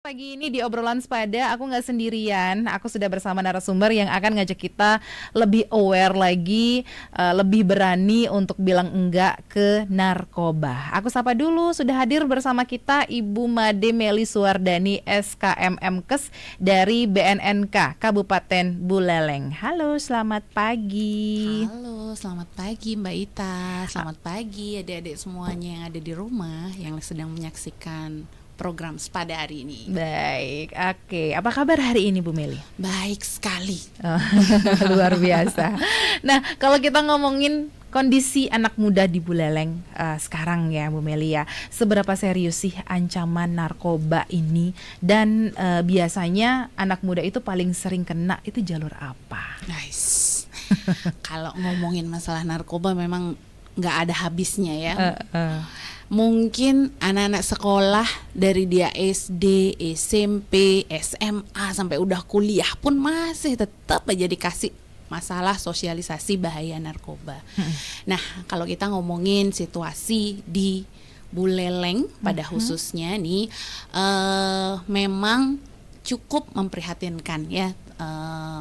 Pagi ini di obrolan sepada aku nggak sendirian, aku sudah bersama narasumber yang akan ngajak kita lebih aware lagi, lebih berani untuk bilang enggak ke narkoba. Aku sapa dulu, sudah hadir bersama kita Ibu Made Meli Suwardani SKMMkes dari BNNK Kabupaten Buleleng. Halo, selamat pagi. Halo, selamat pagi Mbak Ita. Selamat pagi adik-adik semuanya yang ada di rumah yang sedang menyaksikan program Sepada hari ini. Baik, oke. Apa kabar hari ini Bu Meli? Baik sekali. Oh, luar biasa. Nah, kalau kita ngomongin kondisi anak muda di Buleleng sekarang ya Bu Meli ya, seberapa serius sih ancaman narkoba ini, dan biasanya anak muda itu paling sering kena itu jalur apa? Nice. Kalau ngomongin masalah narkoba memang nggak ada habisnya ya. Mungkin anak-anak sekolah dari dia SD, SMP, SMA sampai udah kuliah pun masih tetap aja dikasih masalah sosialisasi bahaya narkoba. Nah, kalau kita ngomongin situasi di Buleleng pada khususnya nih, memang cukup memprihatinkan ya,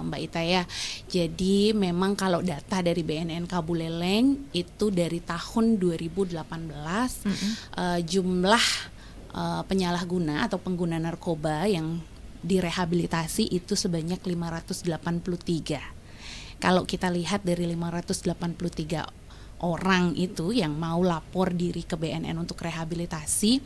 Mbak Ita ya. Jadi memang kalau data dari BNNK Buleleng itu dari tahun 2018 jumlah penyalahguna atau pengguna narkoba yang direhabilitasi itu sebanyak 583. Kalau kita lihat dari 583 orang itu yang mau lapor diri ke BNN untuk rehabilitasi,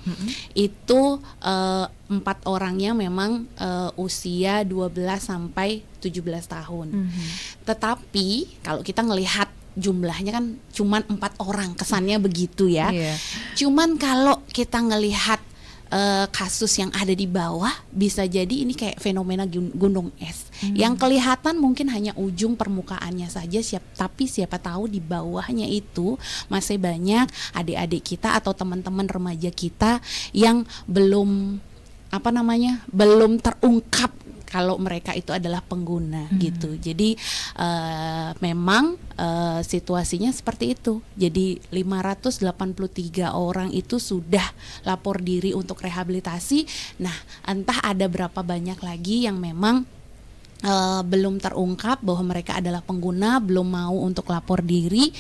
itu 4 orangnya memang usia 12 sampai 17 tahun. Tetapi kalau kita ngelihat jumlahnya kan cuman 4 orang, kesannya begitu ya. Cuman kalau kita ngelihat kasus yang ada di bawah, bisa jadi ini kayak fenomena gunung es. Yang kelihatan mungkin hanya ujung permukaannya saja, tapi siapa tahu di bawahnya itu masih banyak adik-adik kita atau teman-teman remaja kita yang belum belum terungkap kalau mereka itu adalah pengguna gitu. Jadi memang situasinya seperti itu. Jadi 583 orang itu sudah lapor diri untuk rehabilitasi. Nah, entah ada berapa banyak lagi yang memang belum terungkap bahwa mereka adalah pengguna, belum mau untuk lapor diri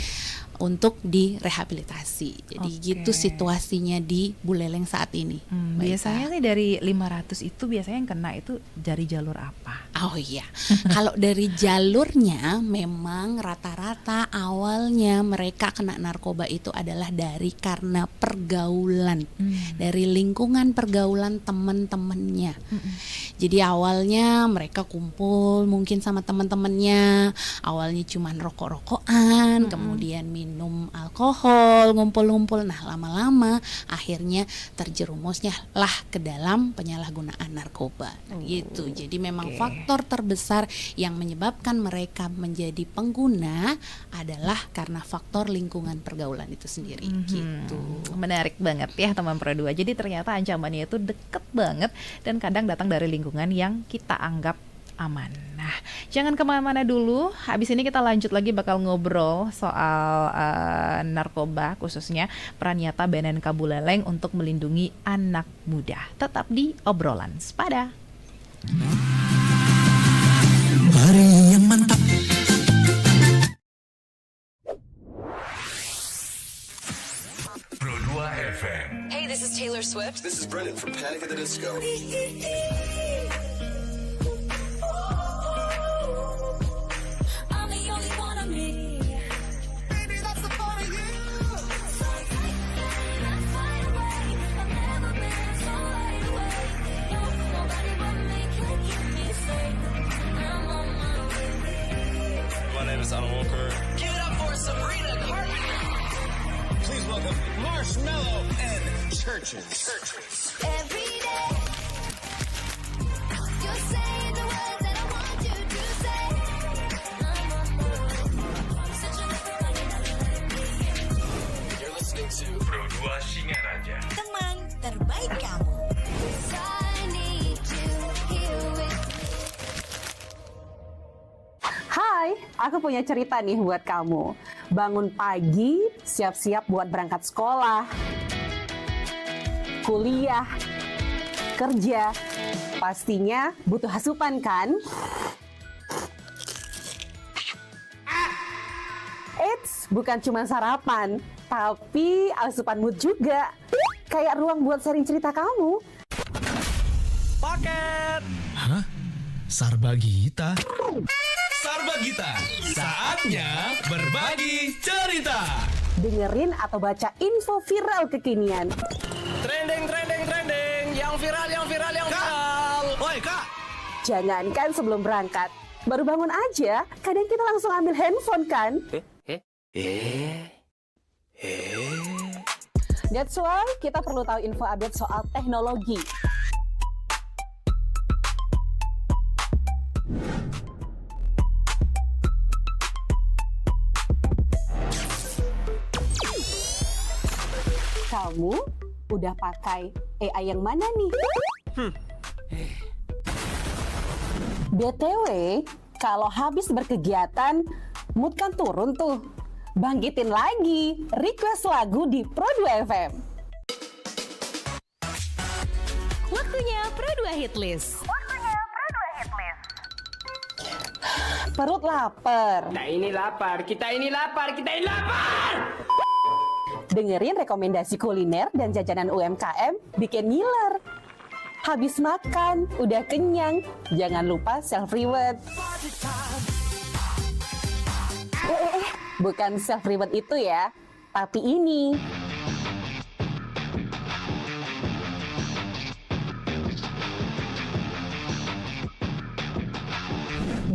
untuk direhabilitasi. Jadi gitu situasinya di Buleleng saat ini. Biasanya nih dari 500 itu biasanya yang kena itu dari jalur apa? Oh iya, kalau dari jalurnya memang rata-rata awalnya mereka kena narkoba itu adalah karena pergaulan, dari lingkungan pergaulan teman-temannya. Jadi awalnya mereka kumpul mungkin sama teman-temannya, awalnya cuman rokok-rokokan, kemudian minum alkohol, ngumpul-ngumpul. Nah, lama-lama akhirnya terjerumusnya lah ke dalam penyalahgunaan narkoba gitu. Jadi memang faktor terbesar yang menyebabkan mereka menjadi pengguna adalah karena faktor lingkungan pergaulan itu sendiri gitu. Menarik banget ya teman Pro 2. Jadi ternyata ancamannya itu deket banget dan kadang datang dari lingkungan yang kita anggap aman. Nah, jangan kemana-mana dulu. Habis ini kita lanjut lagi bakal ngobrol soal narkoba, khususnya peran nyata BNNK Buleleng untuk melindungi anak muda. Tetap di obrolan Sepada. Hari yang mantap. Pro 2 FM. Hey, this is Taylor Swift. This is Brendan from Panic at the Disco. I'm the only one of me. Baby, that's the part of you. So take that fire away. I've never been so wide away. No, nobody but me can keep me safe. I'm on my way. My name is Alan Walker. Give it up for Sabrina Carpenter. Please welcome Marshmello and Churches. Every day, you're saying the words that I want you to say. I'm on my way. Such a You're listening to Pro 2 Singaraja. Teman terbaik kamu. I need you here with Hai, aku punya cerita nih buat kamu. Bangun pagi, siap-siap buat berangkat sekolah, kuliah, kerja, Pastinya butuh asupan kan? Eits, bukan cuma sarapan, tapi asupan mood juga. Kayak ruang buat sharing cerita kamu. Paket. Hah? Sarbagita? Sarbagita, saatnya berbagi cerita. Dengerin atau baca info viral kekinian. Trending. Yang viral. Woi, Kak. Jangankan sebelum berangkat, baru bangun aja, kadang kita langsung ambil handphone kan? That's why kita perlu tahu info update soal teknologi. Kamu udah pakai AI yang mana nih? BTW, kalau habis berkegiatan, mood kan turun tuh. Bangkitin lagi, request lagu di Pro2 FM. Waktunya Pro2 Hitlist. Perut lapar. Kita ini lapar. Dengerin rekomendasi kuliner dan jajanan UMKM bikin ngiler. Habis makan, udah kenyang, jangan lupa self-reward. Bukan self-reward itu ya, tapi ini.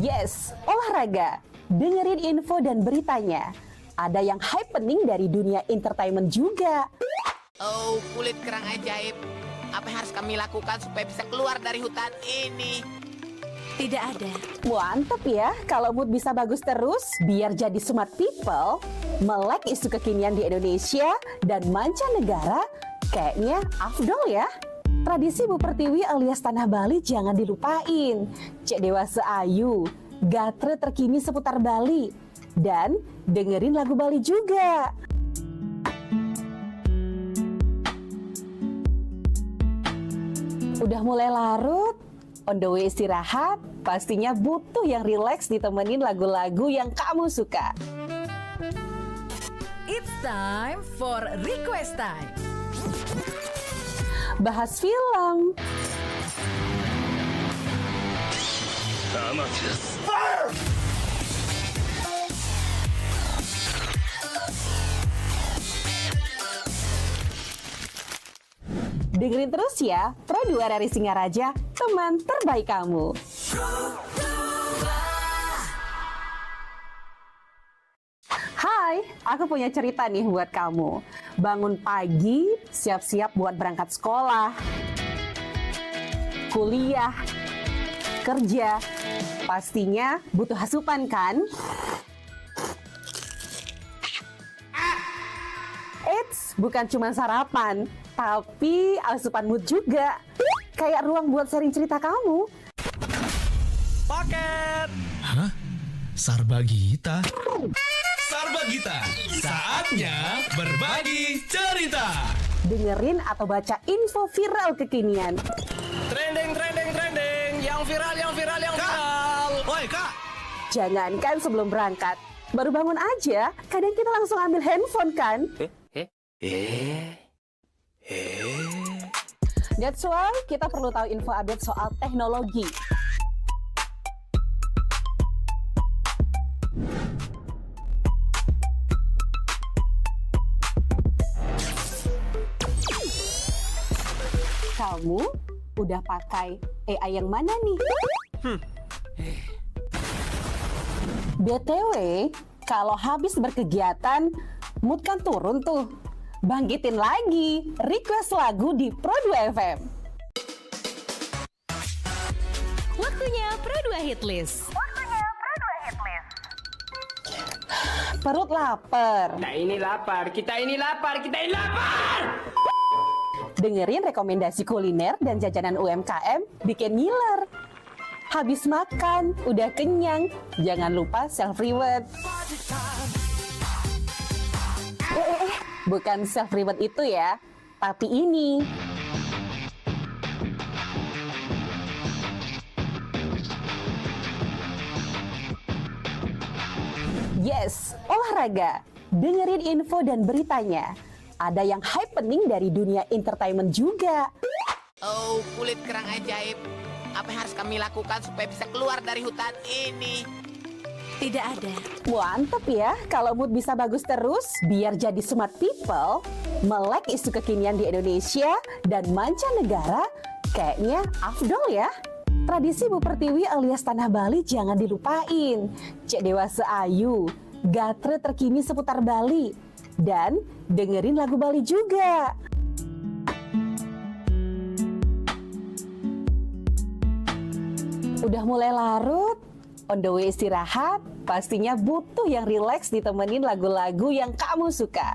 Yes, olahraga. Dengerin info dan beritanya. Ada yang happening dari dunia entertainment juga. Oh, kulit kerang ajaib. Apa yang harus kami lakukan supaya bisa keluar dari hutan ini? Tidak ada. Mantep ya, kalau mood bisa bagus terus, biar jadi smart people, melek isu kekinian di Indonesia dan mancanegara, kayaknya afdol ya. Tradisi Bu Pertiwi alias Tanah Bali jangan dilupain. Cek Dewasa Ayu, gatre terkini seputar Bali, dan dengerin lagu Bali juga. Udah mulai larut, on the way istirahat, pastinya butuh yang rileks ditemenin lagu-lagu yang kamu suka. It's time for request time. Bahas film, dengerin terus ya, Pro2 dari Singaraja, teman terbaik kamu. Hai, aku punya cerita nih buat kamu. Bangun pagi, siap-siap buat berangkat sekolah, kuliah, kerja. Pastinya butuh asupan kan? Eits, bukan cuma sarapan, tapi asupan mood juga. Kayak ruang buat sharing cerita kamu. Paket. Hah? Sarbagita? Sarbagita, saatnya berbagi cerita. Dengerin atau baca info viral kekinian. Trending. Yang viral. Woi, Kak. Jangankan sebelum berangkat, baru bangun aja, kadang kita langsung ambil handphone kan? That's why kita perlu tahu info update soal teknologi. Kamu udah pakai AI yang mana nih? BTW, kalau habis berkegiatan, mood kan turun tuh. Bangkitin lagi, request lagu di Pro2 FM. Waktunya Pro2 Hitlist. Perut lapar. Kita ini lapar. Dengerin rekomendasi kuliner dan jajanan UMKM bikin ngiler. Habis makan, udah kenyang, jangan lupa self-reward. Bukan self-reward itu ya, tapi ini. Yes, olahraga. Dengerin info dan beritanya. Ada yang happening dari dunia entertainment juga. Oh, kulit kerang ajaib. Apa yang harus kami lakukan supaya bisa keluar dari hutan ini? Tidak ada. Mantep ya, kalau mood bisa bagus terus, biar jadi smart people, melek isu kekinian di Indonesia dan mancanegara, kayaknya afdol ya. Tradisi Bu Pertiwi alias Tanah Bali jangan dilupain. Cek dewasa ayu, gatre terkini seputar Bali, dan dengerin lagu Bali juga. Udah mulai larut, on the way istirahat, pastinya butuh yang rileks ditemenin lagu-lagu yang kamu suka.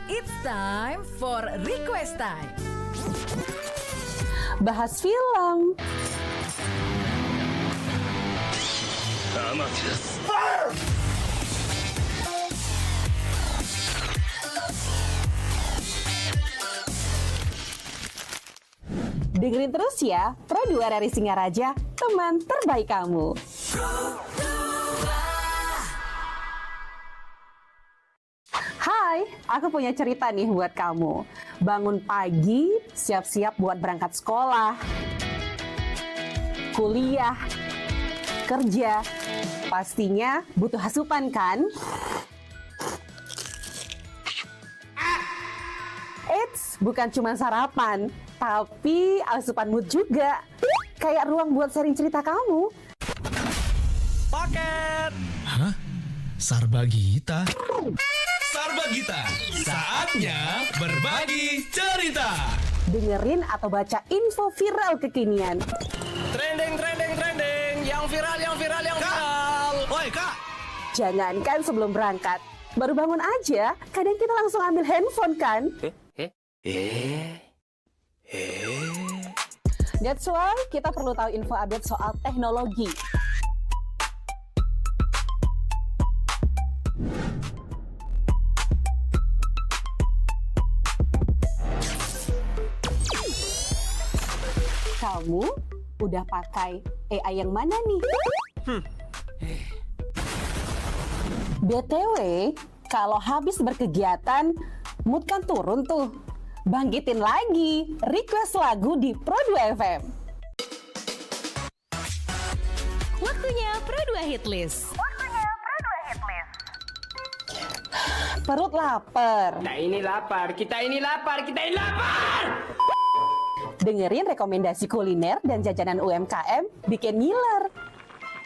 It's time for request time. Bahas film, dengerin terus ya, Pro 2 RRI Singaraja, teman terbaik kamu. Hai, aku punya cerita nih buat kamu. Bangun pagi, siap-siap buat berangkat sekolah, kuliah, kerja. Pastinya butuh asupan kan? Eits, bukan cuma sarapan, tapi asupan mood juga. Kayak ruang buat sharing cerita kamu. Paket. Hah? Sarbagita? Sarbagita, saatnya berbagi cerita. Dengerin atau baca info viral kekinian. Trending, trending, trending. Yang viral, yang viral, yang viral. Woi kak, Jangankan sebelum berangkat, baru bangun aja, kadang kita langsung ambil handphone kan? That's why kita perlu tahu info update soal teknologi. Kamu udah pakai AI yang mana nih? BTW, kalau habis berkegiatan, mood kan turun tuh. Bangkitin lagi, request lagu di Pro 2 FM. Waktunya Pro 2 Hit List. Perut lapar. Kita ini lapar, kita ini lapar, kita ini lapar. Dengerin rekomendasi kuliner dan jajanan UMKM bikin ngiler.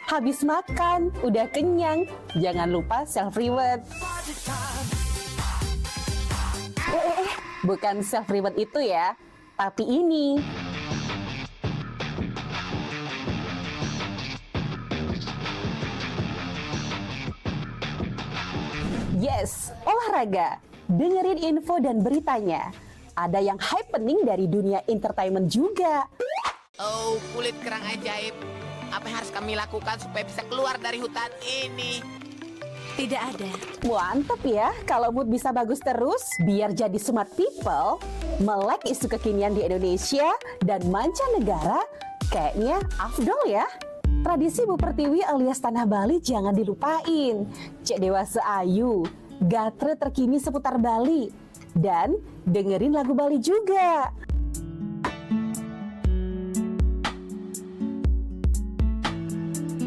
Habis makan, udah kenyang, jangan lupa self-reward. Bukan self-reward itu ya, tapi ini. Yes, olahraga. Dengerin info dan beritanya. Ada yang happening dari dunia entertainment juga. Oh, kulit kerang ajaib. Apa yang harus kami lakukan supaya bisa keluar dari hutan ini? Tidak ada. Mantep ya, kalau mood bisa bagus terus, biar jadi smart people, melek isu kekinian di Indonesia dan mancanegara, kayaknya afdol ya. Tradisi Bu Pertiwi alias Tanah Bali jangan dilupain. Cek dewasa ayu, gatre terkini seputar Bali, dan dengerin lagu Bali juga.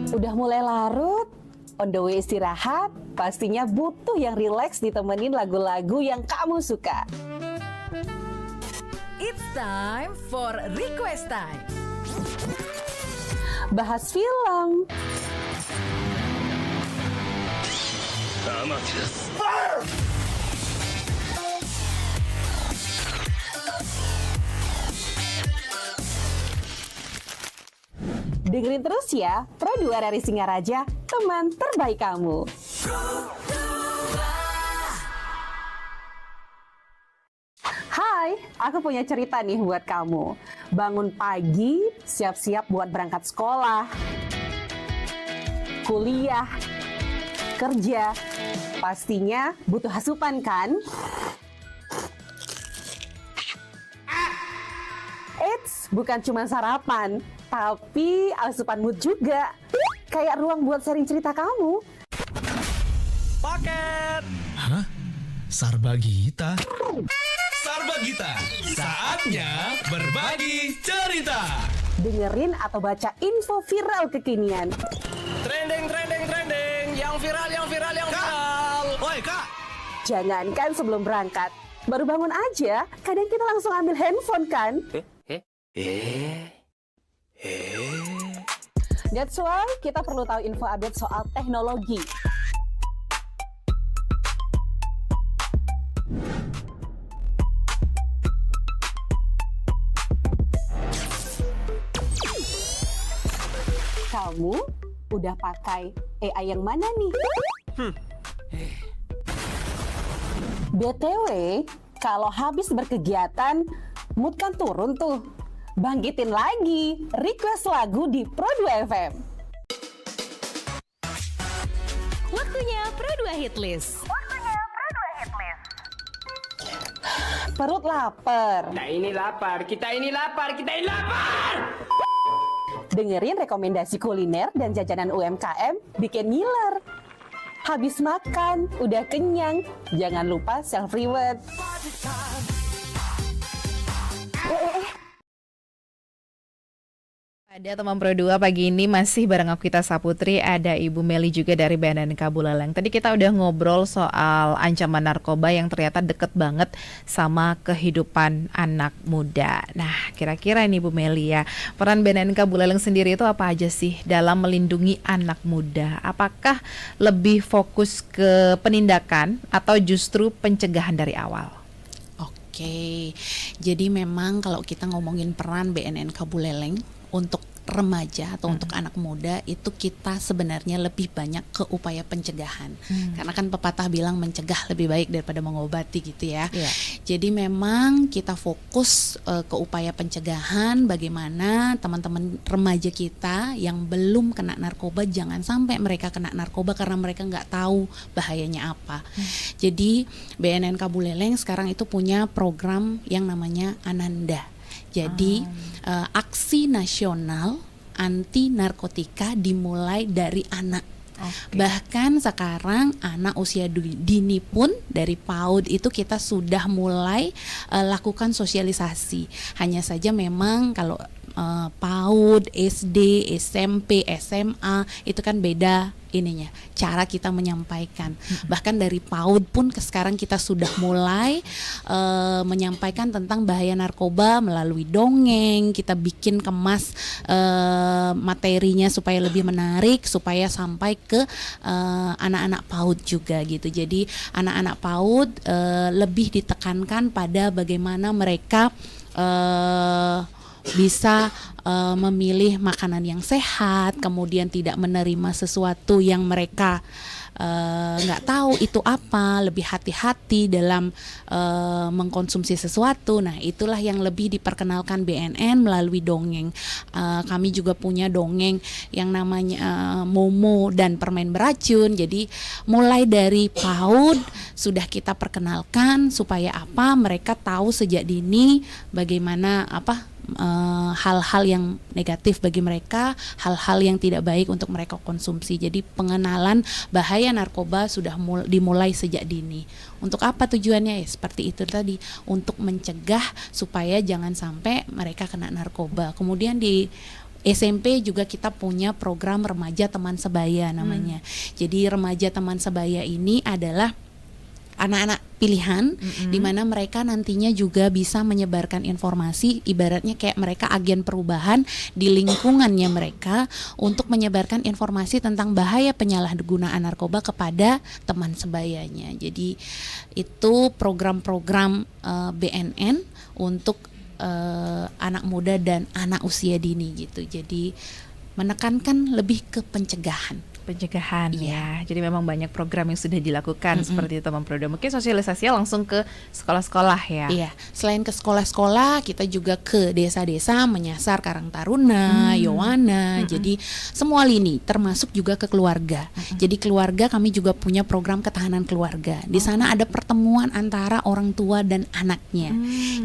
Udah mulai larut, on the way istirahat, pastinya butuh yang rileks ditemenin lagu-lagu yang kamu suka. It's time for request time. Bahas film, dengerin terus ya, Pro 2 RRI Singaraja, teman terbaik kamu. Hai, aku punya cerita nih buat kamu. Bangun pagi, siap-siap buat berangkat sekolah, kuliah, kerja. Pastinya butuh asupan kan? Eits, bukan cuma sarapan, tapi asupan mood juga. kayak ruang buat sharing cerita kamu. Paket. Hah? Sarbagita? Sarbagita, saatnya berbagi cerita. Dengerin atau baca info viral kekinian. Trending, trending, trending. Yang viral, yang viral, yang viral. Woi kak, Jangankan sebelum berangkat, baru bangun aja, kadang kita langsung ambil handphone kan? That's why kita perlu tahu info update soal teknologi. Kamu udah pakai AI yang mana nih? BTW, kalau habis berkegiatan, mood kan turun tuh. Bangkitin lagi, request lagu di Pro 2 FM. Waktunya Pro 2 Hit List. Perut lapar. Kita ini lapar, kita ini lapar, kita ini lapar. Dengerin rekomendasi kuliner dan jajanan UMKM bikin ngiler. Habis makan, udah kenyang, jangan lupa self-reward. Ada teman Pro 2 pagi ini masih bareng aku Kita Saputri, ada Ibu Meli juga dari BNNK Buleleng. Tadi kita udah ngobrol soal ancaman narkoba yang ternyata deket banget sama kehidupan anak muda. Nah, kira-kira ini Ibu Meli ya, peran BNNK Buleleng sendiri itu apa aja sih dalam melindungi anak muda? Apakah lebih fokus ke penindakan atau justru pencegahan dari awal? Oke, jadi memang kalau kita ngomongin peran BNNK Buleleng untuk remaja atau untuk anak muda, itu kita sebenarnya lebih banyak ke upaya pencegahan. Karena kan pepatah bilang mencegah lebih baik daripada mengobati gitu ya. Iya. Jadi memang kita fokus ke upaya pencegahan, bagaimana teman-teman remaja kita yang belum kena narkoba jangan sampai mereka kena narkoba karena mereka nggak tahu bahayanya apa. Jadi BNNK Buleleng sekarang itu punya program yang namanya Ananda. Jadi aksi nasional anti narkotika dimulai dari anak. Bahkan sekarang anak usia dini pun dari PAUD itu kita sudah mulai lakukan sosialisasi. Hanya saja memang kalau PAUD, SD, SMP, SMA itu kan beda ininya, cara kita menyampaikan. Bahkan dari PAUD pun sekarang kita sudah mulai menyampaikan tentang bahaya narkoba melalui dongeng. Kita bikin kemas materinya supaya lebih menarik, supaya sampai ke anak-anak PAUD juga gitu. Jadi anak-anak PAUD lebih ditekankan pada bagaimana mereka bisa memilih makanan yang sehat, kemudian tidak menerima sesuatu yang mereka nggak tahu itu apa, lebih hati-hati dalam mengkonsumsi sesuatu. Nah, itulah yang lebih diperkenalkan BNN melalui dongeng. Kami juga punya dongeng yang namanya Momo dan Permen Beracun. Jadi mulai dari PAUD sudah kita perkenalkan supaya apa, mereka tahu sejak dini bagaimana hal-hal yang negatif bagi mereka, hal-hal yang tidak baik untuk mereka konsumsi. Jadi pengenalan bahaya narkoba sudah dimulai sejak dini. Untuk apa tujuannya? Ya seperti itu tadi, untuk mencegah supaya jangan sampai mereka kena narkoba. Kemudian di SMP juga kita punya program remaja teman sebaya namanya. Jadi remaja teman sebaya ini adalah anak-anak pilihan di mana mereka nantinya juga bisa menyebarkan informasi, ibaratnya kayak mereka agen perubahan di lingkungannya mereka untuk menyebarkan informasi tentang bahaya penyalahgunaan narkoba kepada teman sebayanya. Jadi itu program-program BNN untuk anak muda dan anak usia dini gitu. Jadi menekankan lebih ke pencegahan. pencegahan Iya. ya. Jadi memang banyak program yang sudah dilakukan seperti itu Teman Produ. Mungkin sosialisasinya langsung ke sekolah-sekolah ya. Iya, selain ke sekolah-sekolah, kita juga ke desa-desa menyasar Karang Taruna, Yowana. Jadi semua lini, termasuk juga ke keluarga. Jadi keluarga kami juga punya program ketahanan keluarga. Di sana ada pertemuan antara orang tua dan anaknya.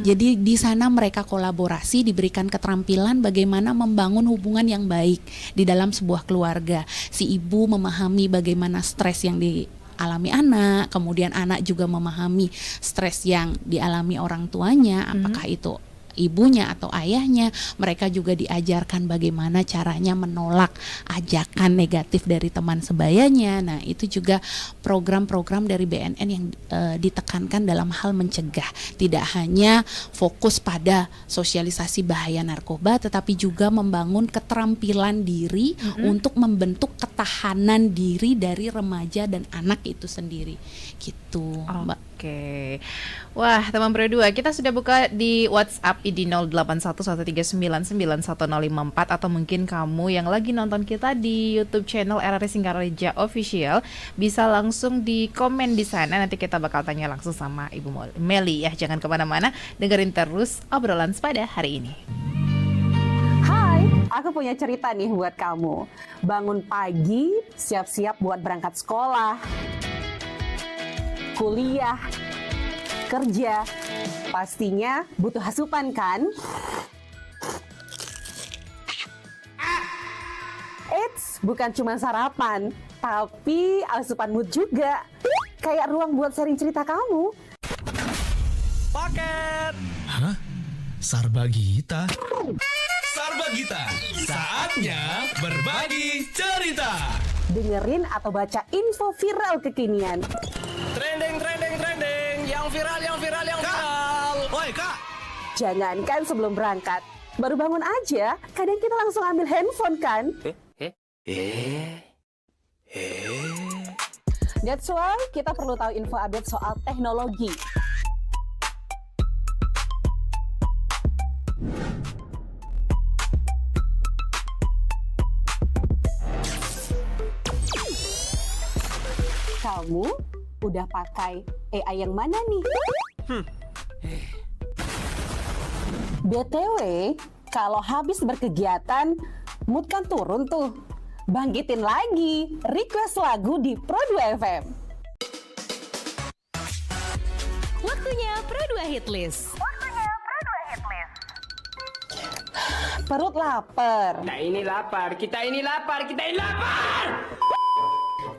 Jadi di sana mereka kolaborasi, diberikan keterampilan bagaimana membangun hubungan yang baik di dalam sebuah keluarga. Si ibu memahami bagaimana stres yang dialami anak, kemudian anak juga memahami stres yang dialami orang tuanya, apakah itu ibunya atau ayahnya. Mereka juga diajarkan bagaimana caranya menolak ajakan negatif dari teman sebayanya. Nah, itu juga program-program dari BNN yang ditekankan dalam hal mencegah. Tidak hanya fokus pada sosialisasi bahaya narkoba, tetapi juga membangun keterampilan diri untuk membentuk ketahanan diri dari remaja dan anak itu sendiri. Gitu, Mbak. Oke. Wah, teman Pro 2, kita sudah buka di WhatsApp di 0811399154, atau mungkin kamu yang lagi nonton kita di YouTube channel RRI Singaraja Official bisa langsung di komen di sana. Nanti kita bakal tanya langsung sama Ibu Meli ya. Jangan kemana-mana, dengerin terus obrolan pada hari ini. Hai, aku punya cerita nih buat kamu. Bangun pagi, siap-siap buat berangkat sekolah, kuliah, kerja, pastinya butuh asupan kan? Eits, bukan cuma sarapan, tapi asupan mood juga. Kayak ruang buat sharing cerita kamu. Paket. Hah? Sarbagita? Sarbagita, saatnya berbagi cerita. Dengerin atau baca info viral kekinian. Trending. Yang viral. Woi kak, Jangankan sebelum berangkat, baru bangun aja, kadang kita langsung ambil handphone kan? That's why kita perlu tahu info update soal teknologi. Kamu udah pakai AI yang mana nih? BTW, kalau habis berkegiatan, mood kan turun tuh. Bangkitin lagi, request lagu di Pro 2 FM. Waktunya Pro 2 Hit List. Perut lapar. Kita ini lapar.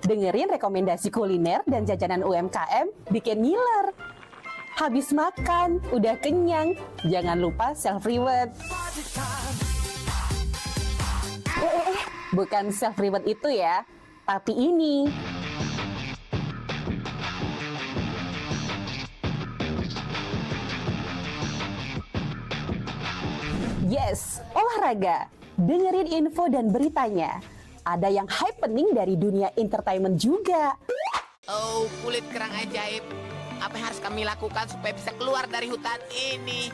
Dengerin rekomendasi kuliner dan jajanan UMKM bikin ngiler. Habis makan, udah kenyang, jangan lupa self-reward. Bukan self-reward itu ya, tapi ini. Yes, olahraga. Dengerin info dan beritanya. Ada yang happening dari dunia entertainment juga. Oh, kulit kerang ajaib. Apa yang harus kami lakukan supaya bisa keluar dari hutan ini?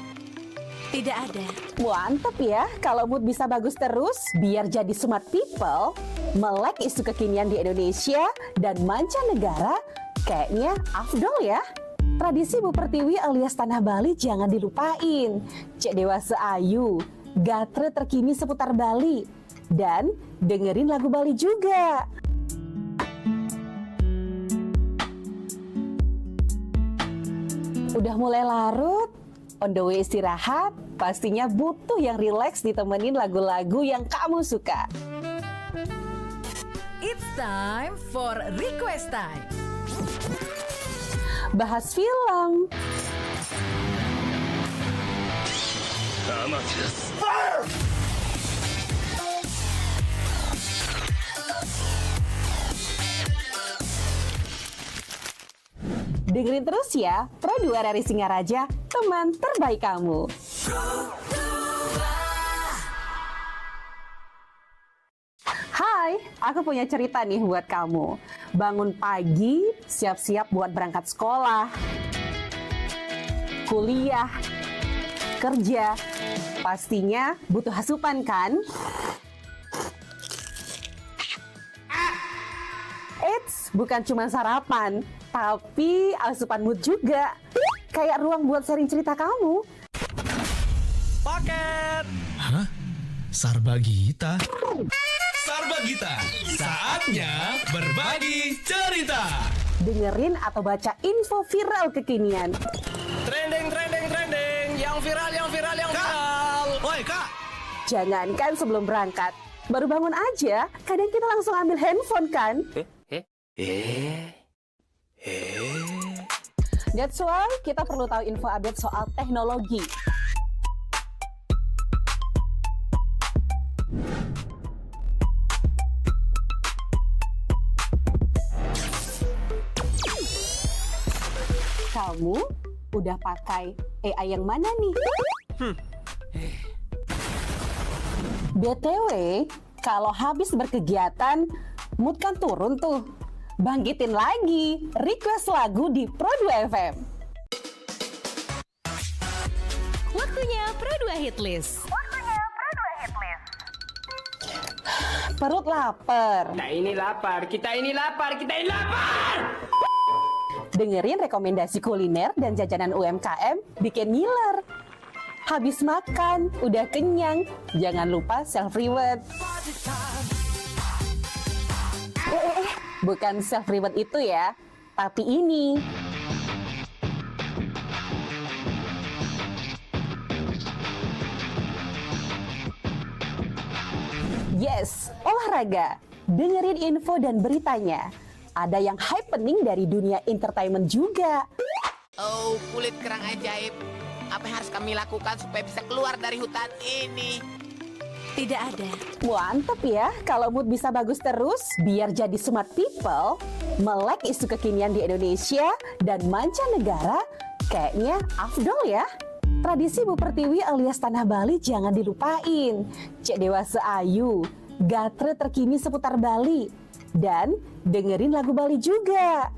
Tidak ada. Mantep ya, kalau mood bisa bagus terus, biar jadi smart people, melek isu kekinian di Indonesia dan mancanegara, kayaknya afdol ya. Tradisi Bu Pertiwi alias Tanah Bali jangan dilupain. Cek Dewasa Ayu, gatre terkini seputar Bali. Dan dengerin lagu Bali juga. Udah mulai larut, on the way istirahat, pastinya butuh yang rileks ditemenin lagu-lagu yang kamu suka. It's time for request time. Bahas film, dengerin terus ya, Pro 2 RRI Singaraja, teman terbaik kamu. Hai, aku punya cerita nih buat kamu. Bangun pagi, siap-siap buat berangkat sekolah, kuliah, kerja, pastinya butuh asupan kan? Eits, bukan cuma sarapan, tapi asupan mood juga. Kayak ruang buat sharing cerita kamu. Paket. Hah? Sarbagita? Sarbagita, saatnya berbagi cerita. Dengerin atau baca info viral kekinian. Trending, trending, trending. Yang viral, yang viral, yang viral. Woi kak, Jangankan sebelum berangkat, baru bangun aja, kadang kita langsung ambil handphone kan? That's why kita perlu tahu info update soal teknologi. Kamu udah pakai AI yang mana nih? BTW, kalau habis berkegiatan, mood kan turun tuh. Bangkitin lagi, request lagu di Pro2 FM. Waktunya Pro2 Hit List. Perut lapar. Kita ini lapar, kita ini lapar, kita ini lapar. Dengerin rekomendasi kuliner dan jajanan UMKM bikin ngiler. Habis makan, udah kenyang, jangan lupa self-reward. Bukan self-reward itu ya, tapi ini. Yes, olahraga. Dengerin info dan beritanya. Ada yang happening dari dunia entertainment juga. Oh, kulit kerang ajaib. Apa yang harus kami lakukan supaya bisa keluar dari hutan ini? Tidak ada. Mantep ya, kalau mood bisa bagus terus, biar jadi smart people, melek isu kekinian di Indonesia dan mancanegara, kayaknya afdol ya. Tradisi Bu Pertiwi alias Tanah Bali jangan dilupain. Cek Dewasa Ayu, gatre terkini seputar Bali, dan dengerin lagu Bali juga.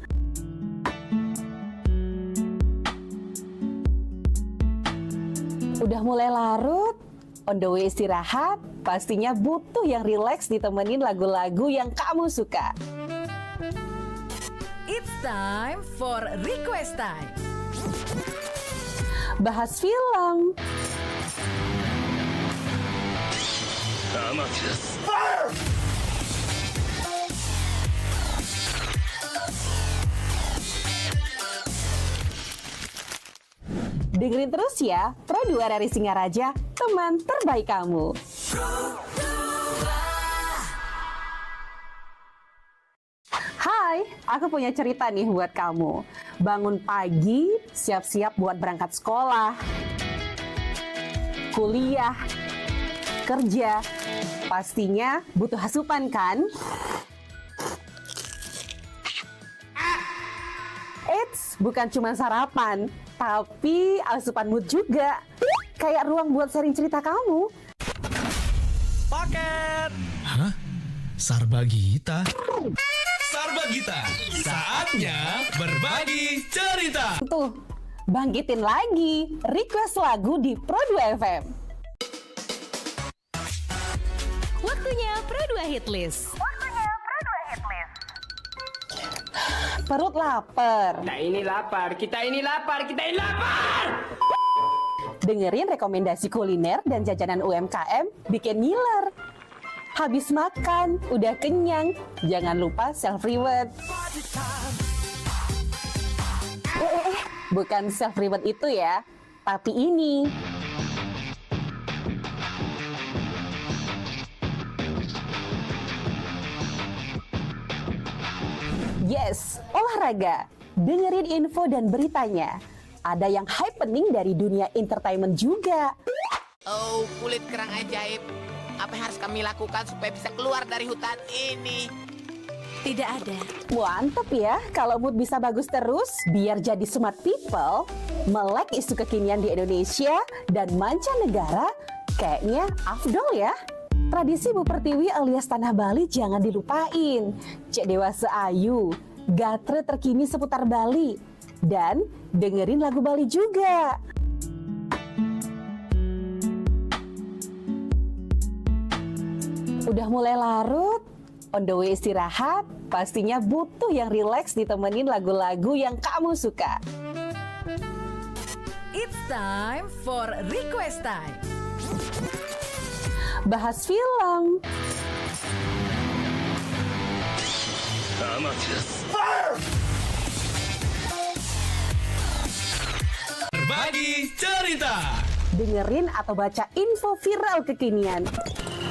Udah mulai larut, on the way istirahat, pastinya butuh yang rileks ditemenin lagu-lagu yang kamu suka. It's time for Request Time. Bahas film, dengerin terus ya, Pro2 RRI Singaraja, teman terbaik kamu. Hai, aku punya cerita nih buat kamu. Bangun pagi, siap-siap buat berangkat sekolah, kuliah, kerja. Pastinya butuh asupan kan? Eits, bukan cuma sarapan, tapi asupan mood juga. Kayak ruang buat sharing cerita kamu. Paket. hah? Sarbagita? Sarbagita, saatnya berbagi cerita. Tuh, bangkitin lagi, request lagu di Pro2 FM. Waktunya Pro2 Hit List. Perut lapar. Kita ini lapar, kita ini lapar, kita ini lapar. Dengerin rekomendasi kuliner dan jajanan UMKM bikin ngiler. Habis makan, udah kenyang, jangan lupa self-reward. Bukan self-reward itu ya, tapi ini. Yes, olahraga. Dengerin info dan beritanya. Ada yang happening dari dunia entertainment juga. Oh, kulit kerang ajaib. Apa yang harus kami lakukan supaya bisa keluar dari hutan ini? Tidak ada. Mantep ya, kalau mood bisa bagus terus, biar jadi smart people, melek isu kekinian di Indonesia dan mancanegara, kayaknya afdol ya. Tradisi Bu Pertiwi alias Tanah Bali jangan dilupain. Cek Dewasa Ayu, gatre terkini seputar Bali, dan dengerin lagu Bali juga. Udah mulai larut, On the way istirahat, pastinya butuh yang rileks ditemenin lagu-lagu yang kamu suka. It's time for request time. Bahas film, Berbagi cerita. dengerin atau baca info viral kekinian.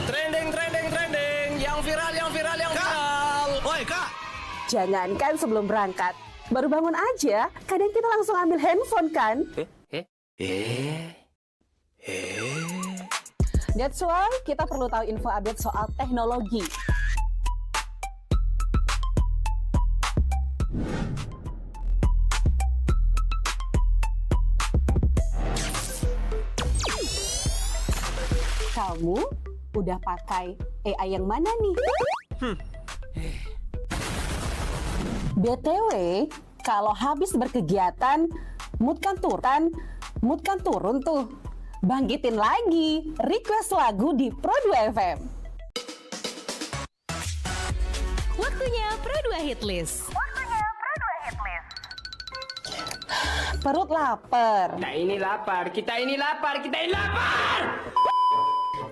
Trending, trending, trending. Yang viral, yang viral, yang viral. Woi kak, Jangankan sebelum berangkat, baru bangun aja, kadang kita langsung ambil handphone kan? That's why kita perlu tahu info update soal teknologi. Kamu udah pakai AI yang mana nih? BTW, kalau habis berkegiatan, mood kan turun tuh. Bangkitin lagi, request lagu di Pro 2 FM. Waktunya Pro 2 Hit List. Perut lapar. Kita ini lapar, kita ini lapar, kita ini lapar.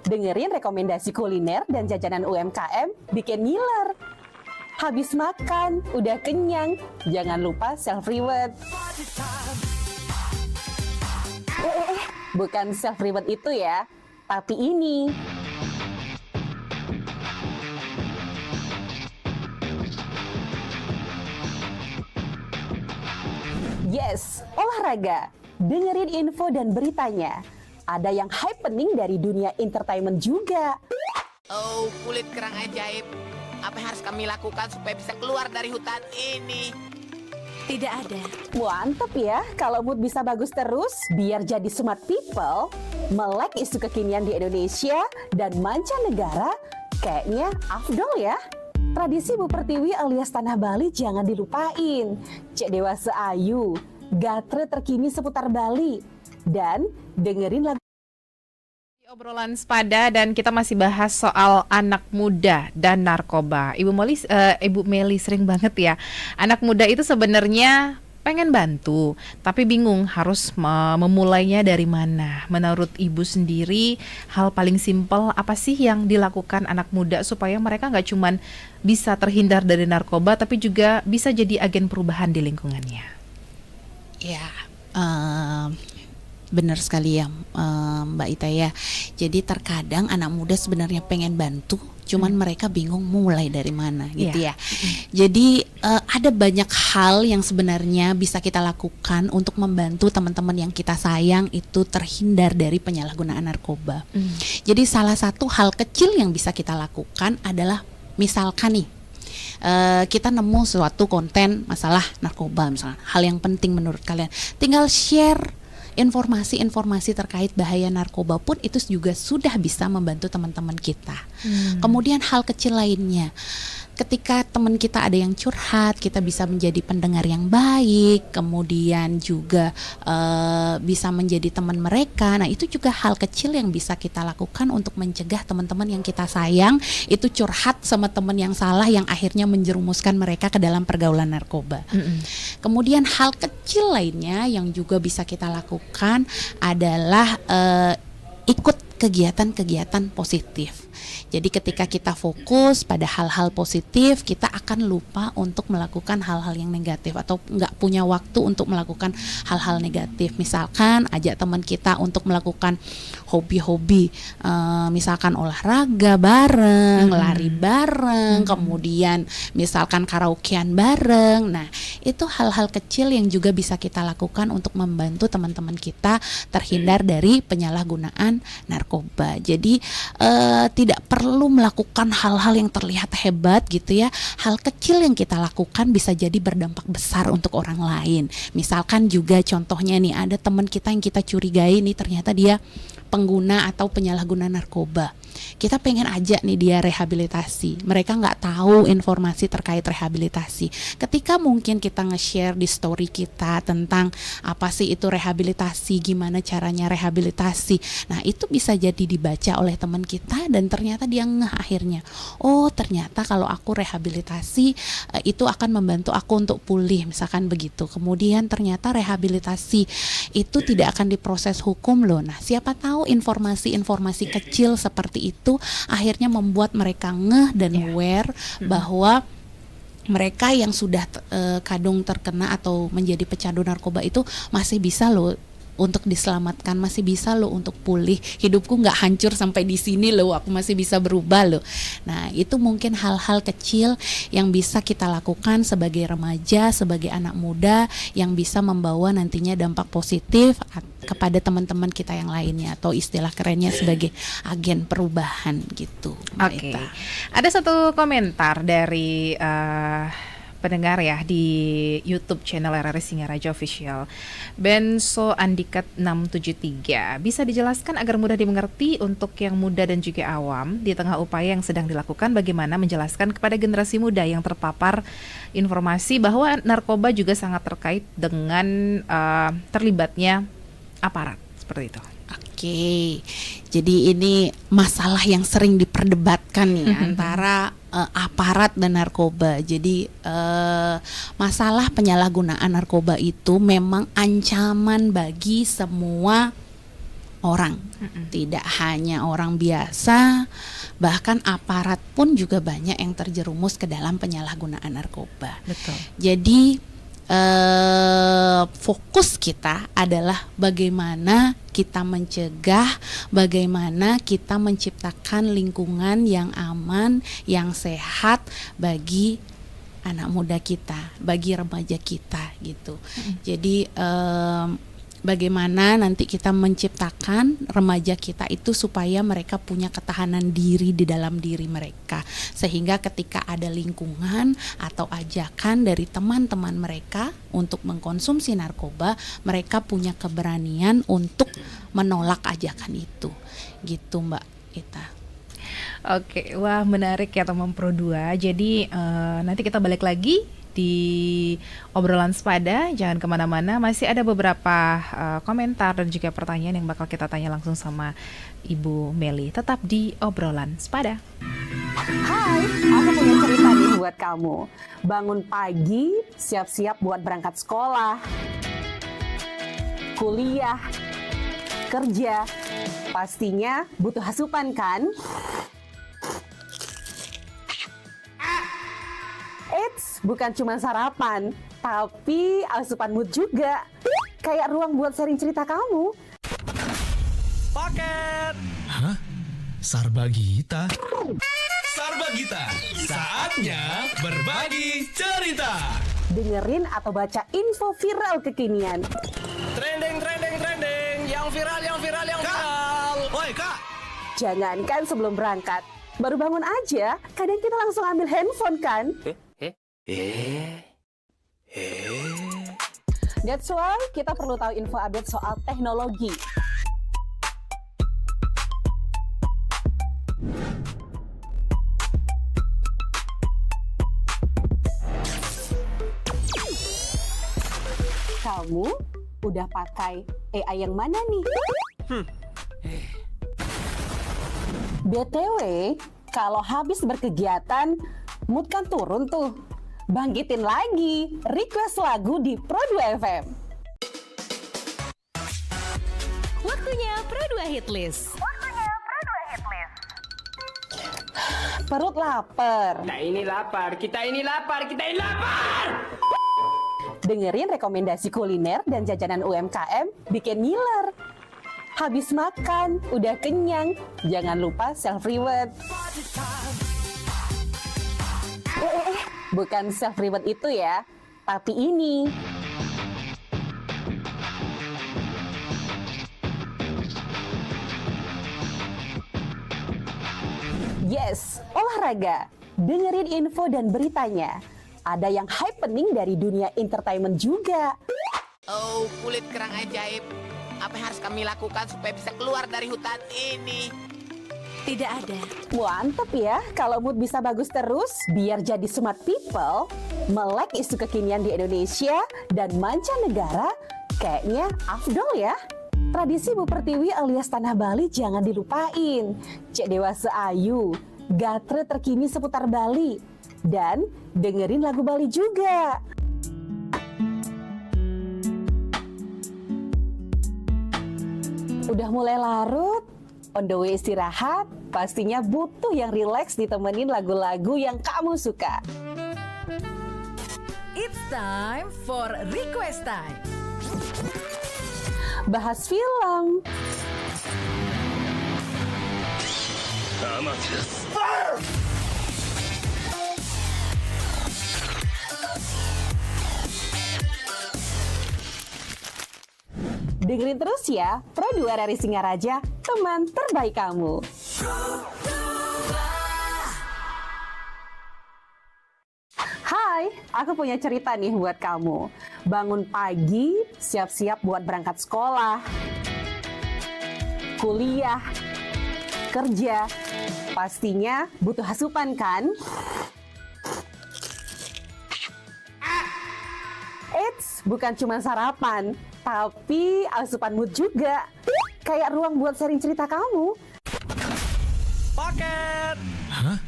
Dengerin rekomendasi kuliner dan jajanan UMKM bikin ngiler. Habis makan, udah kenyang, jangan lupa self-reward. Bukan self-reward itu ya, tapi ini. Yes, olahraga. Dengerin info dan beritanya. Ada yang happening dari dunia entertainment juga. Oh, kulit kerang ajaib. Apa yang harus kami lakukan supaya bisa keluar dari hutan ini? Tidak ada. Mantep ya, kalau mood bisa bagus terus, biar jadi smart people, melek isu kekinian di Indonesia dan mancanegara, kayaknya afdol ya. Tradisi Bu Pertiwi alias Tanah Bali jangan dilupain. Cek Dewasa Ayu, gatre terkini seputar Bali, dan dengerin lagu Obrolan sepada dan kita masih bahas soal anak muda dan narkoba. Ibu Meli sering banget ya. Anak muda itu sebenarnya pengen bantu, tapi bingung harus memulainya dari mana. Menurut Ibu sendiri, hal paling simpel apa sih yang dilakukan anak muda supaya mereka nggak cuman bisa terhindar dari narkoba, tapi juga bisa jadi agen perubahan di lingkungannya? Ya, benar sekali ya Mbak Ita ya. Jadi terkadang anak muda sebenarnya pengen bantu, cuman mereka bingung mulai dari mana gitu ya. Jadi ada banyak hal yang sebenarnya bisa kita lakukan untuk membantu teman-teman yang kita sayang itu terhindar dari penyalahgunaan narkoba. Jadi salah satu hal kecil yang bisa kita lakukan adalah misalkan nih, kita nemu suatu konten masalah narkoba misalnya, hal yang penting menurut kalian, tinggal share informasi-informasi terkait bahaya narkoba pun itu juga sudah bisa membantu teman-teman kita. Kemudian hal kecil lainnya, ketika teman kita ada yang curhat, kita bisa menjadi pendengar yang baik, kemudian juga bisa menjadi teman mereka. Nah, itu juga hal kecil yang bisa kita lakukan untuk mencegah teman-teman yang kita sayang itu curhat sama teman yang salah yang akhirnya menjerumuskan mereka ke dalam pergaulan narkoba. Kemudian hal kecil lainnya yang juga bisa kita lakukan adalah ikut kegiatan-kegiatan positif. Jadi ketika kita fokus pada hal-hal positif, kita akan lupa untuk melakukan hal-hal yang negatif atau nggak punya waktu untuk melakukan hal-hal negatif. Misalkan ajak teman kita untuk melakukan hobi-hobi, misalkan olahraga bareng, lari bareng, kemudian misalkan karaokean bareng. Nah, itu hal-hal kecil yang juga bisa kita lakukan untuk membantu teman-teman kita terhindar dari penyalahgunaan narkoba. Jadi tidak perlu melakukan hal-hal yang terlihat hebat gitu ya. Hal kecil yang kita lakukan bisa jadi berdampak besar untuk orang lain. Misalkan juga contohnya nih, ada teman kita yang kita curigai nih ternyata dia pengguna atau penyalahguna narkoba. kita pengen ajak nih dia rehabilitasi. Mereka nggak tahu informasi terkait rehabilitasi. Ketika mungkin kita nge-share di story kita tentang apa sih itu rehabilitasi, gimana caranya rehabilitasi. Nah, itu bisa jadi dibaca oleh teman kita dan ternyata dia ngeh akhirnya. Oh, ternyata kalau aku rehabilitasi itu akan membantu aku untuk pulih, misalkan begitu. Kemudian ternyata rehabilitasi itu tidak akan diproses hukum loh. Nah, siapa tahu informasi-informasi kecil seperti itu akhirnya membuat mereka ngeh dan aware bahwa mereka yang sudah kadung terkena atau menjadi pecandu narkoba itu masih bisa loh untuk diselamatkan, masih bisa loh untuk pulih. Hidupku nggak hancur sampai di sini loh, aku masih bisa berubah loh. Nah, itu mungkin hal-hal kecil yang bisa kita lakukan sebagai remaja, sebagai anak muda yang bisa membawa nantinya dampak positif kepada teman-teman kita yang lainnya, atau istilah kerennya sebagai agen perubahan gitu. Oke. Ada satu komentar dari pendengar ya di YouTube channel RRI Singaraja Official. Benso Andikat 673. Bisa dijelaskan agar mudah dimengerti untuk yang muda dan juga awam di tengah upaya yang sedang dilakukan, bagaimana menjelaskan kepada generasi muda yang terpapar informasi bahwa narkoba juga sangat terkait dengan terlibatnya aparat seperti itu. Oke, jadi ini masalah yang sering diperdebatkan ya antara aparat dan narkoba. Jadi masalah penyalahgunaan narkoba itu memang ancaman bagi semua orang, tidak hanya orang biasa, bahkan aparat pun juga banyak yang terjerumus ke dalam penyalahgunaan narkoba. Betul. Jadi fokus kita adalah bagaimana kita mencegah, bagaimana kita menciptakan lingkungan yang aman, yang sehat bagi anak muda kita, bagi remaja kita gitu. Jadi bagaimana nanti kita menciptakan remaja kita itu supaya mereka punya ketahanan diri di dalam diri mereka, sehingga ketika ada lingkungan atau ajakan dari teman-teman mereka untuk mengkonsumsi narkoba, mereka punya keberanian untuk menolak ajakan itu gitu Mbak Ita. Oke, wah menarik ya teman Pro 2. Jadi nanti kita balik lagi di obrolan sepada, jangan kemana-mana, masih ada beberapa komentar dan juga pertanyaan yang bakal kita tanya langsung sama Ibu Meli. Tetap di obrolan sepada. Hai, aku punya cerita nih buat kamu. Bangun pagi, siap-siap buat berangkat sekolah, kuliah, kerja. Pastinya butuh asupan kan? Eits, bukan cuma sarapan, tapi asupan mood juga. Kayak ruang buat sharing cerita kamu. Paket. Hah? Sarbagita? Sarbagita, saatnya berbagi cerita. Dengerin atau baca info viral kekinian. Trending, trending, trending. Yang viral, yang viral, yang viral. Woi Kak, Jangankan sebelum berangkat, baru bangun aja, kadang kita langsung ambil handphone kan? That's why kita perlu tahu info update soal teknologi. Kamu udah pakai AI yang mana nih? BTW, kalau habis berkegiatan, mood kan turun tuh. Bangkitin lagi, request lagu di Pro 2 FM. Waktunya Pro 2 Hitlist. Perut lapar. Kita ini lapar, kita ini lapar, kita ini lapar. Dengerin rekomendasi kuliner dan jajanan UMKM bikin ngiler. Habis makan, udah kenyang, jangan lupa self-reward. Bukan self-reward itu ya, tapi ini. Yes, olahraga. Dengerin info dan beritanya. Ada yang happening dari dunia entertainment juga. Oh, kulit kerang ajaib. Apa yang harus kami lakukan supaya bisa keluar dari hutan ini? Tidak ada. Mantep ya, kalau mood bisa bagus terus, biar jadi smart people, melek isu kekinian di Indonesia dan mancanegara, kayaknya afdol ya. Tradisi Bu Pertiwi alias Tanah Bali jangan dilupain. Cek Dewasa Ayu, gatre terkini seputar Bali, dan dengerin lagu Bali juga. Udah mulai larut? On the way istirahat, pastinya butuh yang rileks ditemenin lagu-lagu yang kamu suka. It's time for request time. Bahas film, dengerin terus ya, Pro 2 RRI Singaraja, teman terbaik kamu. Hai, aku punya cerita nih buat kamu. Bangun pagi, siap-siap buat berangkat sekolah, kuliah, kerja. Pastinya butuh asupan kan? Eits, bukan cuma sarapan, tapi asupan mood juga. Kayak ruang buat sharing cerita kamu. Paket. Hah?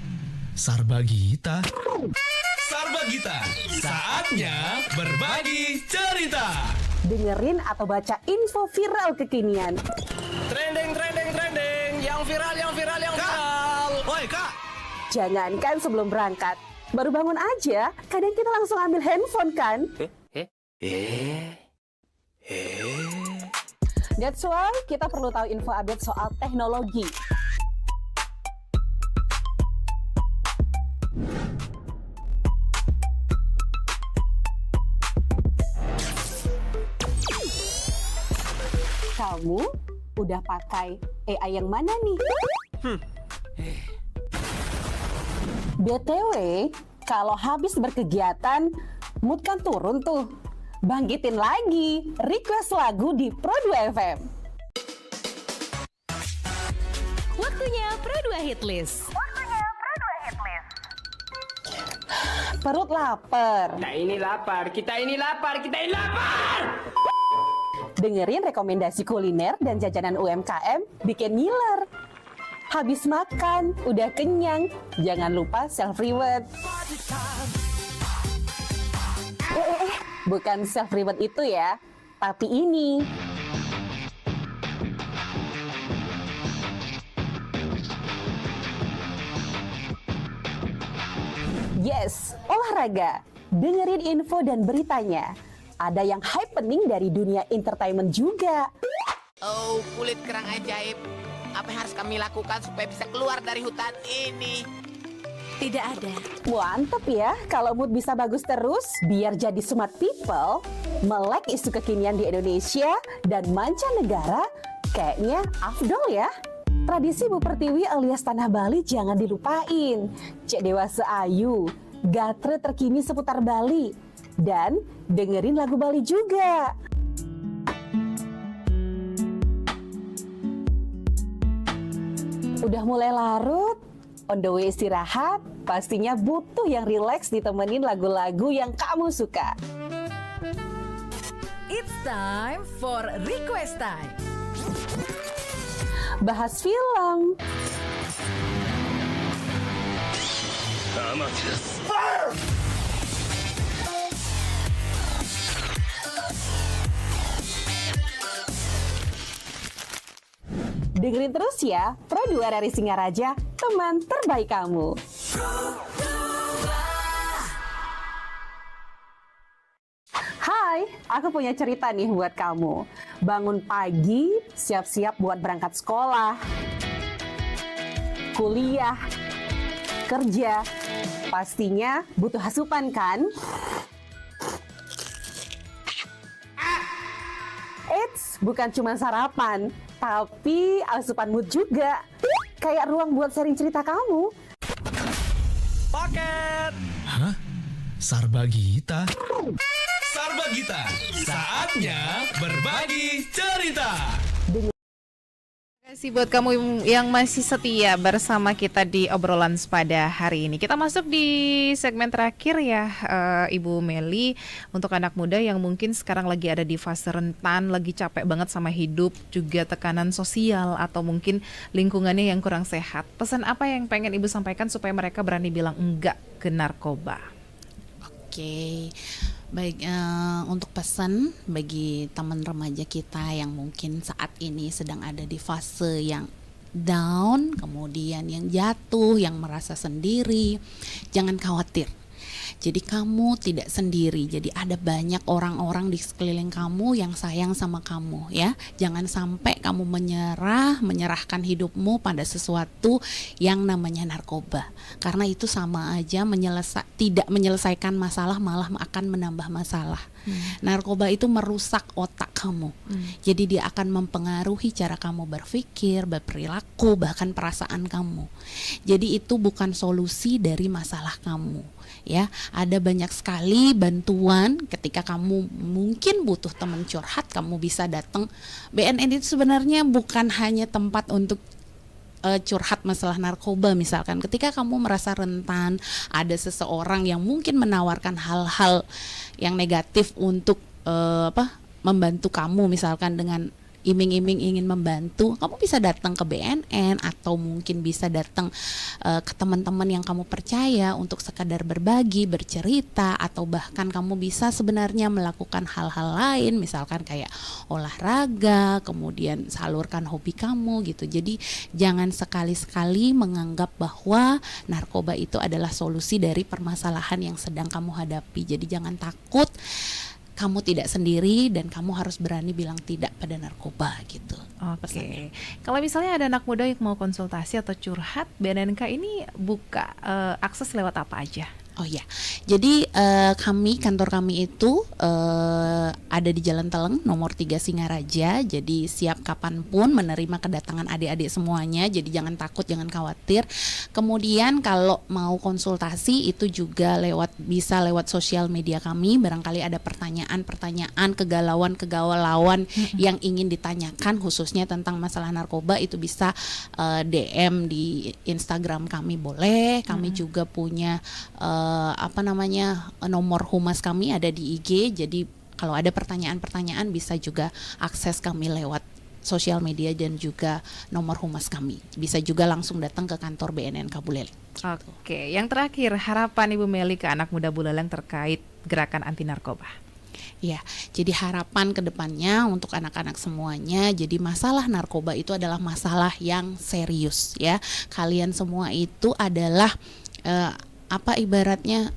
Sarbagita? Sarbagita, saatnya berbagi cerita. Dengerin atau baca info viral kekinian. Trending, trending, trending. Yang viral, yang viral, yang viral. Woi kak, Jangankan sebelum berangkat, baru bangun aja, kadang kita langsung ambil handphone kan? That's why kita perlu tahu info update soal teknologi. Kamu udah pakai AI yang mana nih? BTW, kalau habis berkegiatan, mood kan turun tuh. Bangkitin lagi, request lagu di Pro 2 FM. Waktunya Pro 2 Hit List. Perut lapar. Kita ini lapar, kita ini lapar, kita ini lapar. Dengerin rekomendasi kuliner dan jajanan UMKM bikin ngiler. Habis makan, udah kenyang, jangan lupa self-reward. Bukan self-reward itu ya, tapi ini. Yes, olahraga. Dengerin info dan beritanya. Ada yang happening dari dunia entertainment juga. Oh, kulit kerang ajaib. Apa yang harus kami lakukan supaya bisa keluar dari hutan ini? Tidak ada. Mantep ya, kalau mood bisa bagus terus, biar jadi smart people, melek isu kekinian di Indonesia dan mancanegara, kayaknya afdol ya. Tradisi Bu Pertiwi alias Tanah Bali jangan dilupain. Cek Dewasa Ayu, gatre terkini seputar Bali, dan dengerin lagu Bali juga. Udah mulai larut? On the way istirahat, pastinya butuh yang rileks ditemenin lagu-lagu yang kamu suka. It's time for request time. Bahas film, dengerin terus ya, Pro 2 RRI Singaraja, teman terbaik kamu. Hai, aku punya cerita nih buat kamu. Bangun pagi, siap-siap buat berangkat sekolah, kuliah, kerja. Pastinya butuh asupan kan? Eits, bukan cuma sarapan, tapi asupan mood juga. Kayak ruang buat sharing cerita kamu. Paket. hah? Sarbagita? Sarbagita, saatnya berbagi cerita. Terima kasih buat kamu yang masih setia bersama kita di obrolan sepada hari ini. Kita masuk di segmen terakhir ya, Ibu Meli, untuk anak muda yang mungkin sekarang lagi ada di fase rentan, lagi capek banget sama hidup, juga tekanan sosial atau mungkin lingkungannya yang kurang sehat. Pesan apa yang pengen Ibu sampaikan supaya mereka berani bilang enggak ke narkoba? Oke, baik, untuk pesan bagi teman remaja kita yang mungkin saat ini sedang ada di fase yang down, kemudian yang jatuh, yang merasa sendiri, jangan khawatir. Jadi kamu tidak sendiri. Jadi ada banyak orang-orang di sekeliling kamu yang sayang sama kamu ya. Jangan sampai kamu menyerahkan hidupmu pada sesuatu yang namanya narkoba. Karena itu sama aja tidak menyelesaikan masalah, malah akan menambah masalah. Narkoba itu merusak otak kamu. Jadi dia akan mempengaruhi cara kamu berpikir, berperilaku, bahkan perasaan kamu. Jadi itu bukan solusi dari masalah kamu. Ya, ada banyak sekali bantuan ketika kamu mungkin butuh teman curhat, kamu bisa datang. BNN itu sebenarnya bukan hanya tempat untuk curhat masalah narkoba. Misalkan ketika kamu merasa rentan, ada seseorang yang mungkin menawarkan hal-hal yang negatif untuk membantu kamu, misalkan dengan iming-iming ingin membantu, kamu bisa datang ke BNN atau mungkin bisa datang ke teman-teman yang kamu percaya untuk sekadar berbagi, bercerita, atau bahkan kamu bisa sebenarnya melakukan hal-hal lain, misalkan kayak olahraga, kemudian salurkan hobi kamu gitu. Jadi jangan sekali-sekali menganggap bahwa narkoba itu adalah solusi dari permasalahan yang sedang kamu hadapi. Jadi jangan takut, kamu tidak sendiri dan kamu harus berani bilang tidak pada narkoba gitu. Oke. Kalau misalnya ada anak muda yang mau konsultasi atau curhat, BNNK ini buka akses lewat apa aja? Oh ya, jadi kantor kami itu ada di Jalan Teleng nomor 3 Singaraja. Jadi siap kapanpun menerima kedatangan adik-adik semuanya. Jadi jangan takut, jangan khawatir. Kemudian kalau mau konsultasi itu juga bisa lewat sosial media kami. Barangkali ada pertanyaan-pertanyaan, kegalauan yang ingin ditanyakan khususnya tentang masalah narkoba, itu bisa DM di Instagram kami boleh. Kami juga punya nomor humas kami ada di IG. Jadi kalau ada pertanyaan-pertanyaan bisa juga akses kami lewat sosial media dan juga nomor humas kami. Bisa juga langsung datang ke kantor BNN Buleleng. Oke, yang terakhir, harapan Ibu Meli ke anak muda Buleleng terkait gerakan anti narkoba. Ya, jadi harapan ke depannya untuk anak-anak semuanya, jadi masalah narkoba itu adalah masalah yang serius ya. Kalian semua itu adalah ibaratnya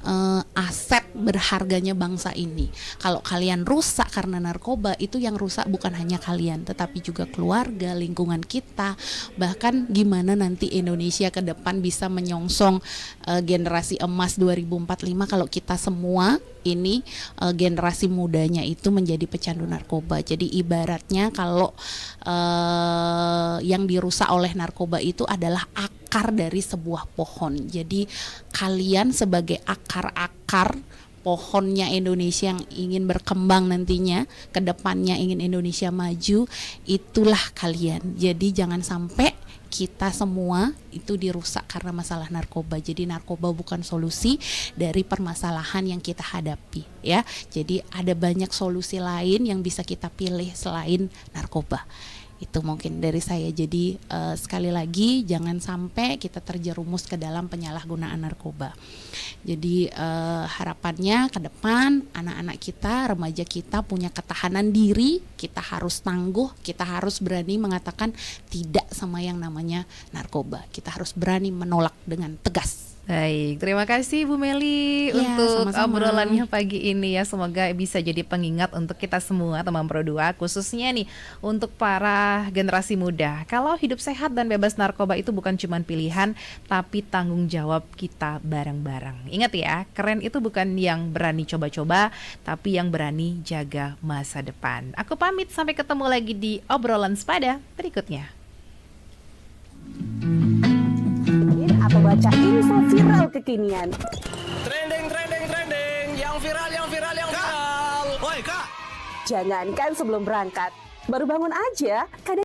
aset berharganya bangsa ini. Kalau kalian rusak karena narkoba, itu yang rusak bukan hanya kalian, tetapi juga keluarga, lingkungan kita, bahkan gimana nanti Indonesia ke depan bisa menyongsong generasi emas 2045 kalau kita semua ini generasi mudanya itu menjadi pecandu narkoba. Jadi ibaratnya kalau yang dirusak oleh narkoba itu adalah akar dari sebuah pohon. Jadi kalian sebagai akar-akar pohonnya Indonesia yang ingin berkembang nantinya, ke depannya ingin Indonesia maju, itulah kalian. Jadi jangan sampai kita semua itu dirusak karena masalah narkoba. Jadi narkoba bukan solusi dari permasalahan yang kita hadapi ya. Jadi ada banyak solusi lain yang bisa kita pilih selain narkoba. Itu mungkin dari saya. Jadi sekali lagi jangan sampai kita terjerumus ke dalam penyalahgunaan narkoba. Jadi harapannya ke depan anak-anak kita, remaja kita punya ketahanan diri. Kita harus tangguh, kita harus berani mengatakan tidak sama yang namanya narkoba. Kita harus berani menolak dengan tegas. Baik, terima kasih Bu Meli untuk sama-sama. obrolannya pagi ini ya. Semoga bisa jadi pengingat untuk kita semua teman Pro 2, khususnya nih untuk para generasi muda. Kalau hidup sehat dan bebas narkoba itu bukan cuma pilihan, tapi tanggung jawab kita bareng-bareng. Ingat ya, keren itu bukan yang berani coba-coba, tapi yang berani jaga masa depan. Aku pamit, sampai ketemu lagi di obrolan sepada berikutnya. Atau baca info viral kekinian. Trending. Yang viral. Woi, Kak! Jangankan sebelum berangkat, baru bangun aja, kadang